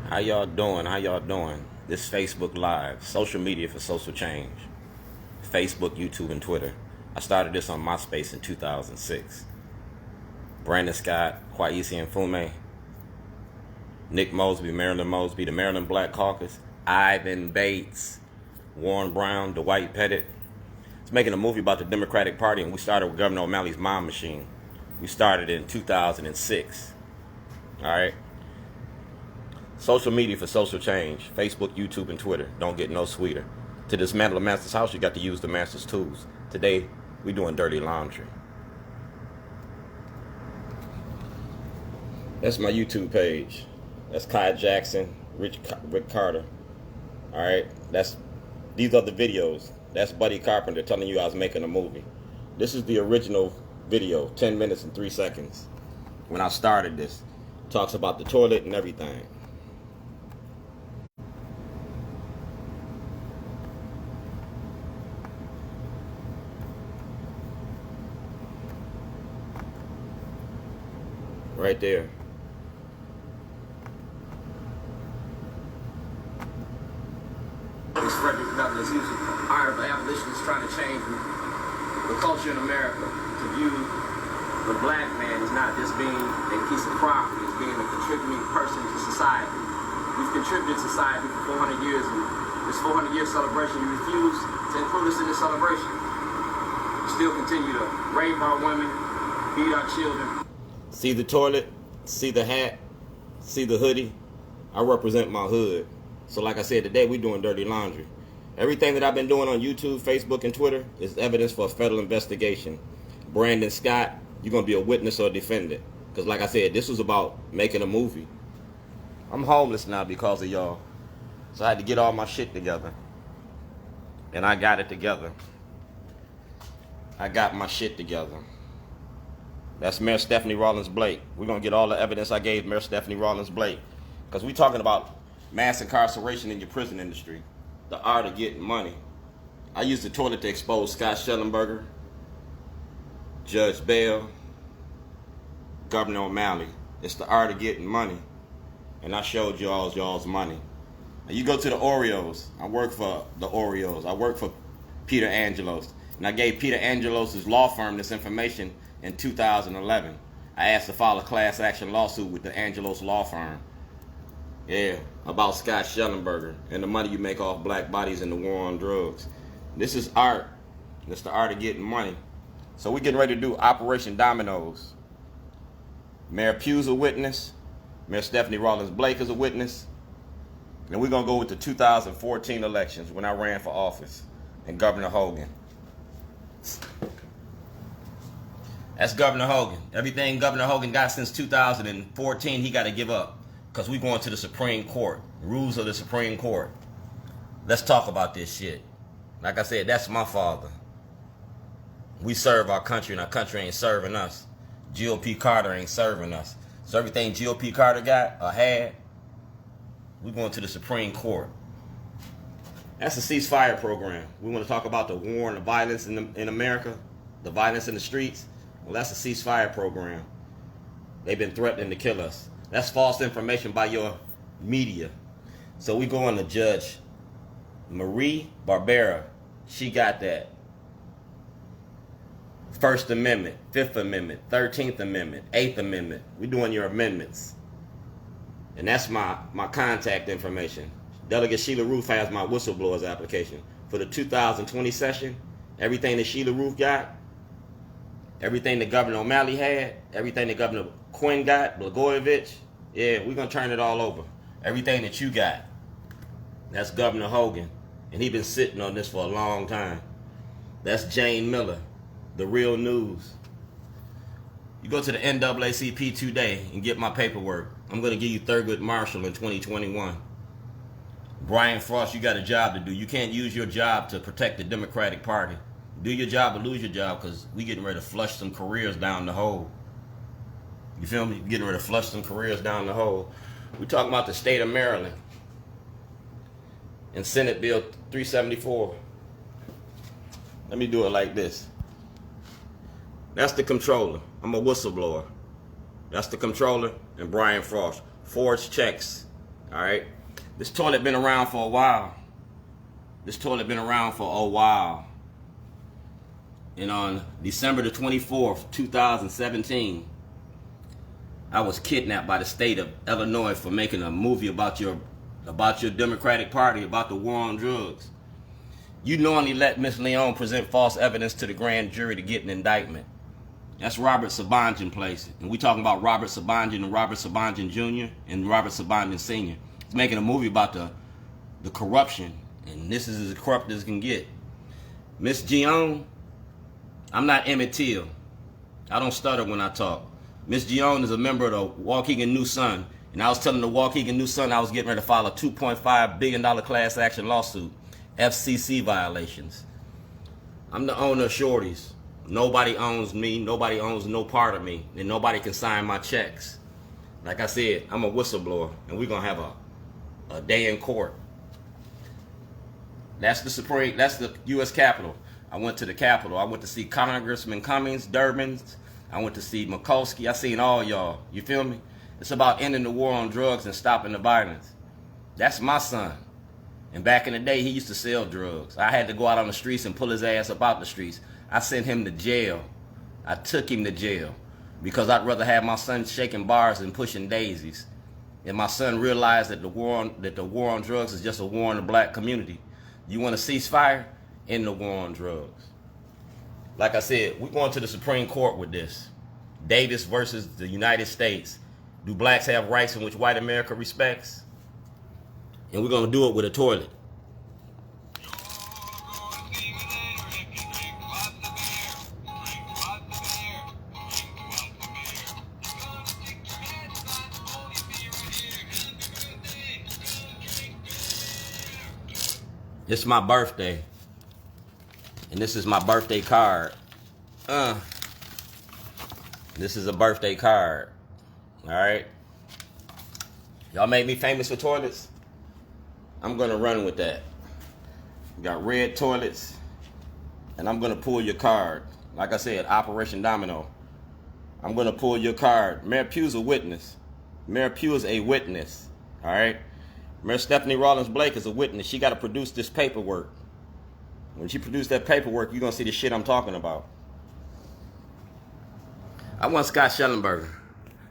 How y'all doing? How y'all doing? This Facebook Live, social media for social change. Facebook, YouTube, and Twitter. I started this on MySpace in 2006. Brandon Scott, Kwesi and Fume, Nick Mosby, Marilyn Mosby, the Maryland Black Caucus, Ivan Bates, Warren Brown, Dwight Pettit. It's making a movie about the Democratic Party, and we started with Governor O'Malley's Mom Machine. We started in 2006. All right. Social media for social change. Facebook, YouTube, and Twitter. Don't get no sweeter. To dismantle a master's house, you got to use the master's tools. Today, we doing dirty laundry. That's my YouTube page. That's Kai Jackson, Rick Carter. All right. These are the videos. That's Buddy Carpenter telling you I was making a movie. This is the original video, 10 minutes and 3 seconds. When I started this, talks about the toilet and everything. Right there. Frederick Douglass, he was an art of abolitionists trying to change the culture in America to view the black man as not just being a piece of property, as being a contributing person to society. We've contributed to society for 400 years, and this 400-year celebration, you refuse to include us in this celebration. You still continue to rape our women, beat our children. See the toilet, see the hat, see the hoodie. I represent my hood. So like I said, today we're doing dirty laundry. Everything that I've been doing on YouTube, Facebook, and Twitter is evidence for a federal investigation. Brandon Scott, you're going to be a witness or defendant. Because like I said, this was about making a movie. I'm homeless now because of y'all. So I had to get all my shit together. And I got it together. I got my shit together. That's Mayor Stephanie Rawlins Blake. We're going to get all the evidence I gave Mayor Stephanie Rawlins Blake. Because we're talking about mass incarceration in your prison industry. The art of getting money. I used the toilet to expose Scott Shellenberger, Judge Bell, Governor O'Malley. It's the art of getting money. And I showed y'all's money. Now you go to the Oreos. I work for the Oreos. I work for Peter Angelos. And I gave Peter Angelos' law firm this information in 2011. I asked to file a class action lawsuit with the Angelos law firm. Yeah, about Scott Shellenberger and the money you make off black bodies and the war on drugs. This is art. It's the art of getting money. So we're getting ready to do Operation Dominoes. Mayor Pugh's a witness. Mayor Stephanie Rawlins Blake is a witness. And we're going to go with the 2014 elections when I ran for office and Governor Hogan. That's Governor Hogan. Everything Governor Hogan got since 2014, he got to give up. Because we're going to the Supreme Court. Rules of the Supreme Court. Let's talk about this shit. Like I said, that's my father. We serve our country and our country ain't serving us. GOP Carter ain't serving us. So everything GOP Carter got or had, we're going to the Supreme Court. That's a ceasefire program. We want to talk about the war and the violence in America, the violence in the streets. Well, that's a ceasefire program. They've been threatening to kill us. That's false information by your media. So we go on to Judge Marie Barbera. She got that. First Amendment, Fifth Amendment, 13th Amendment, 8th Amendment. We're doing your amendments. And that's my contact information. Delegate Sheila Roof has my whistleblowers application. For the 2020 session, everything that Sheila Roof got, everything that Governor O'Malley had, everything that Governor Quinn got, Blagojevich, yeah, we're going to turn it all over. Everything that you got. That's Governor Hogan. And he been sitting on this for a long time. That's Jane Miller, the real news. You go to the NAACP today and get my paperwork. I'm going to give you Thurgood Marshall in 2021. Brian Frost, you got a job to do. You can't use your job to protect the Democratic Party. Do your job or lose your job, because we getting ready to flush some careers down the hole. You feel me? Getting ready to flush some careers down the hole. We're talking about the state of Maryland and Senate Bill 374. Let me do it like this. That's the controller. I'm a whistleblower. That's the controller and Brian Frost. Forged checks. All right. This toilet been around for a while. This toilet been around for a while. And on December the 24th, 2017, I was kidnapped by the state of Illinois for making a movie about your Democratic Party, about the war on drugs. You knowingly let Miss Leon present false evidence to the grand jury to get an indictment. That's Robert Sabanjan place. And we talking about Robert Sabanjan and Robert Sabanjan Jr. and Robert Sabanjan Sr. He's making a movie about the corruption. And this is as corrupt as it can get. Miss Gion, I'm not Emmett Till. I don't stutter when I talk. Miss Gion is a member of the Waukegan New Sun. And I was telling the Waukegan New Sun I was getting ready to file a $2.5 billion class action lawsuit. FCC violations. I'm the owner of Shorty's. Nobody owns me. Nobody owns no part of me. And nobody can sign my checks. Like I said, I'm a whistleblower. And we're going to have a day in court. That's the U.S. Capitol. I went to the Capitol. I went to see Congressman Cummings, Durbin. I went to see Mikulski. I seen all y'all. You feel me? It's about ending the war on drugs and stopping the violence. That's my son. And back in the day, he used to sell drugs. I had to go out on the streets and pull his ass up out the streets. I sent him to jail. I took him to jail because I'd rather have my son shaking bars than pushing daisies. And my son realized that the war on drugs is just a war on the black community. You want a ceasefire? End the war on drugs. Like I said, we're going to the Supreme Court with this. Davis versus the United States. Do blacks have rights in which white America respects? And we're going to do it with a toilet. It's my birthday. And this is my birthday card. This is a birthday card. Alright? Y'all made me famous for toilets? I'm gonna run with that. We got red toilets. And I'm gonna pull your card. Like I said, Operation Domino. I'm gonna pull your card. Mayor Pugh's a witness. Mayor Pugh is a witness. Alright? Mayor Stephanie Rawlins Blake is a witness. She gotta produce this paperwork. When she produced that paperwork, you're gonna see the shit I'm talking about. I want Scott Shellenberger.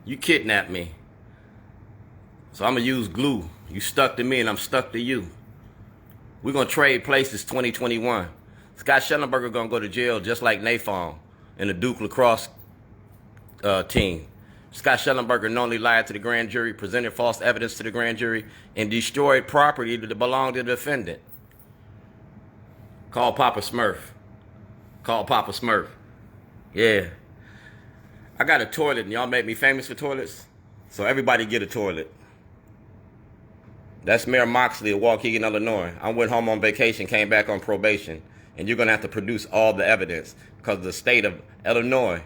You kidnapped me. So I'm gonna use glue. You stuck to me and I'm stuck to you. We're gonna trade places 2021. Scott Shellenberger gonna go to jail just like Nathon and the Duke lacrosse team. Scott Shellenberger knowingly lied to the grand jury, presented false evidence to the grand jury, and destroyed property that belonged to the defendant. Call Papa Smurf. Call Papa Smurf. Yeah. I got a toilet, and y'all make me famous for toilets. So everybody get a toilet. That's Mayor Moxley of Waukegan, Illinois. I went home on vacation, came back on probation. And you're going to have to produce all the evidence. Because the state of Illinois,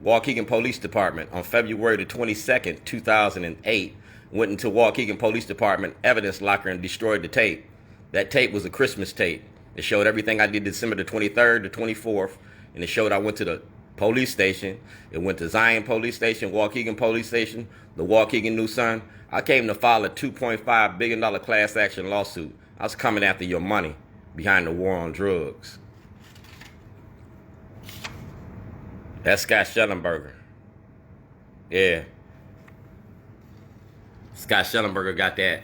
Waukegan Police Department, on February the 22nd, 2008, went into Waukegan Police Department evidence locker and destroyed the tape. That tape was a Christmas tape. It showed everything I did December the 23rd, the 24th, and it showed I went to the police station. It went to Zion Police Station, Waukegan Police Station, the Waukegan New Sun. I came to file a $2.5 billion class action lawsuit. I was coming after your money behind the war on drugs. That's Scott Shellenberger. Yeah. Scott Shellenberger got that.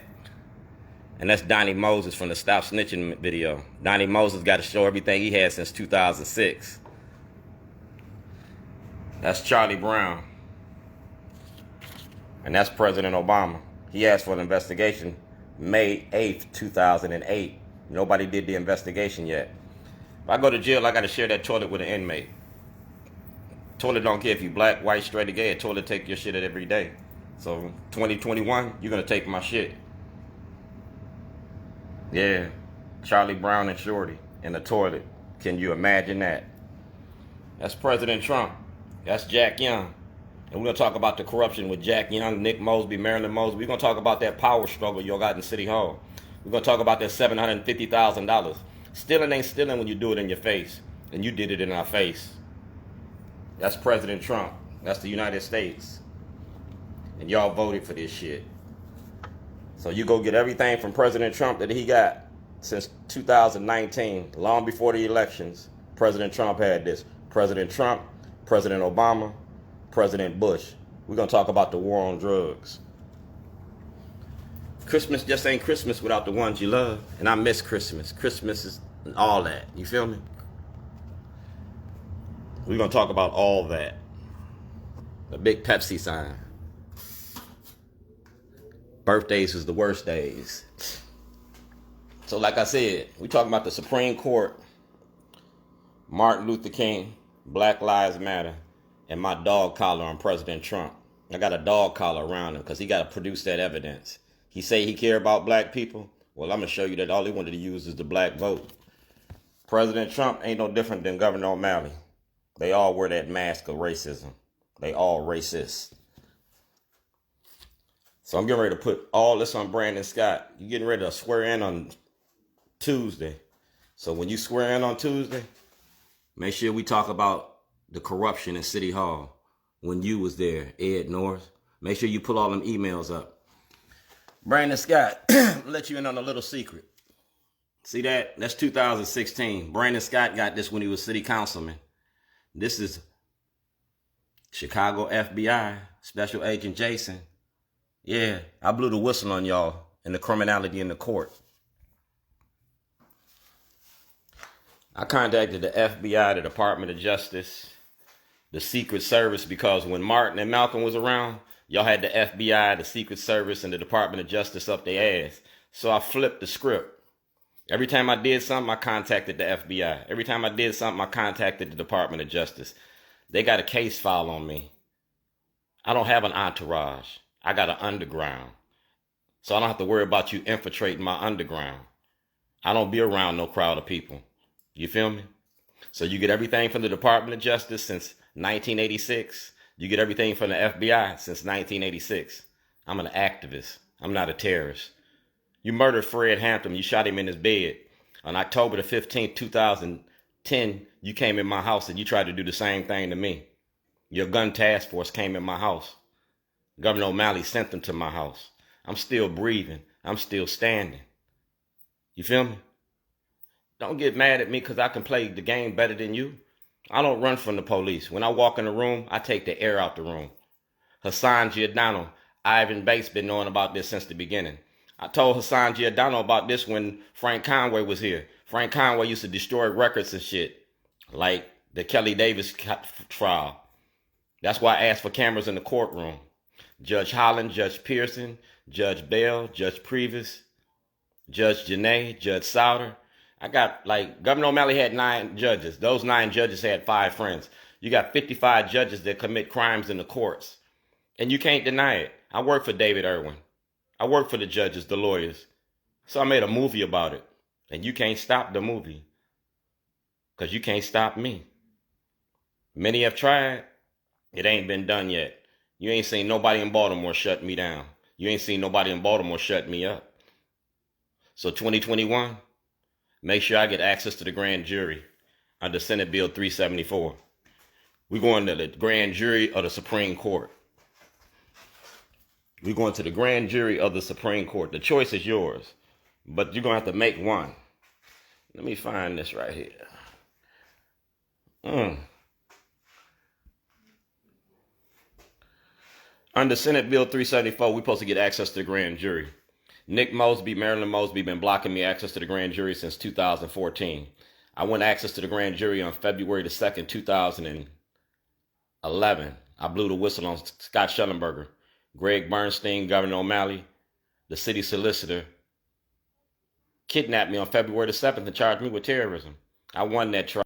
And that's Donnie Moses from the Stop Snitching video. Donnie Moses got to show everything he had since 2006. That's Charlie Brown. And that's President Obama. He asked for an investigation May 8th, 2008. Nobody did the investigation yet. If I go to jail, I got to share that toilet with an inmate. Toilet don't care if you black, white, straight, or gay. A toilet take your shit every day. So 2021, you're going to take my shit. Yeah, Charlie Brown and Shorty in the toilet. Can you imagine that? That's President Trump. That's Jack Young. And we're going to talk about the corruption with Jack Young, Nick Mosby, Marilyn Mosby. We're going to talk about that power struggle y'all got in City Hall. We're going to talk about that $750,000. Stealing ain't stealing when you do it in your face. And you did it in our face. That's President Trump. That's the United States. And y'all voted for this shit. So you go get everything from President Trump that he got since 2019, long before the elections. President Trump had this. President Trump, President Obama, President Bush. We're going to talk about the war on drugs. Christmas just ain't Christmas without the ones you love. And I miss Christmas. Christmas is all that. You feel me? We're going to talk about all that. The big Pepsi sign. Birthdays is the worst days. So like I said, we talking about the Supreme Court, Martin Luther King, Black Lives Matter, and my dog collar on President Trump. I got a dog collar around him because he got to produce that evidence. He say he care about black people. Well, I'm going to show you that all he wanted to use is the black vote. President Trump ain't no different than Governor O'Malley. They all wear that mask of racism. They all racist. So I'm getting ready to put all this on Brandon Scott. You getting ready to swear in on Tuesday. So when you swear in on Tuesday, make sure we talk about the corruption in City Hall. When you was there, Ed North. Make sure you pull all them emails up. Brandon Scott, let you in on a little secret. See that? That's 2016. Brandon Scott got this when he was city councilman. This is Chicago FBI, Special Agent Jason. Yeah, I blew the whistle on y'all and the criminality in the court. I contacted the FBI, the Department of Justice, the Secret Service, because when Martin and Malcolm was around, y'all had the FBI, the Secret Service, and the Department of Justice up their ass. So I flipped the script. Every time I did something, I contacted the FBI. Every time I did something, I contacted the Department of Justice. They got a case file on me. I don't have an entourage. I got an underground. So I don't have to worry about you infiltrating my underground. I don't be around no crowd of people. You feel me? So you get everything from the Department of Justice since 1986. You get everything from the FBI since 1986. I'm an activist. I'm not a terrorist. You murdered Fred Hampton. You shot him in his bed. On October the 15th, 2010, you came in my house and you tried to do the same thing to me. Your gun task force came in my house. Governor O'Malley sent them to my house. I'm still breathing. I'm still standing. You feel me? Don't get mad at me because I can play the game better than you. I don't run from the police. When I walk in the room, I take the air out the room. Hassan Giordano, Ivan Bates been knowing about this since the beginning. I told Hassan Giordano about this when Frank Conway was here. Frank Conway used to destroy records and shit, like the Kelly Davis trial. That's why I asked for cameras in the courtroom. Judge Holland, Judge Pearson, Judge Bell, Judge Previs, Judge Janae, Judge Souter. I got, Governor O'Malley had 9 judges. Those 9 judges had 5 friends. You got 55 judges that commit crimes in the courts. And you can't deny it. I work for David Irwin. I work for the judges, the lawyers. So I made a movie about it. And you can't stop the movie. Because you can't stop me. Many have tried. It ain't been done yet. You ain't seen nobody in Baltimore shut me down. You ain't seen nobody in Baltimore shut me up. So 2021, make sure I get access to the grand jury under Senate Bill 374. We're going to the grand jury of the Supreme Court. We're going to the grand jury of the Supreme Court. The choice is yours, but you're going to have to make one. Let me find this right here. Under Senate Bill 374, we're supposed to get access to the grand jury. Nick Mosby, Marilyn Mosby, been blocking me access to the grand jury since 2014. I went access to the grand jury on February the 2nd, 2011. I blew the whistle on Scott Shellenberger, Greg Bernstein, Governor O'Malley, the city solicitor, kidnapped me on February the 7th and charged me with terrorism. I won that trial.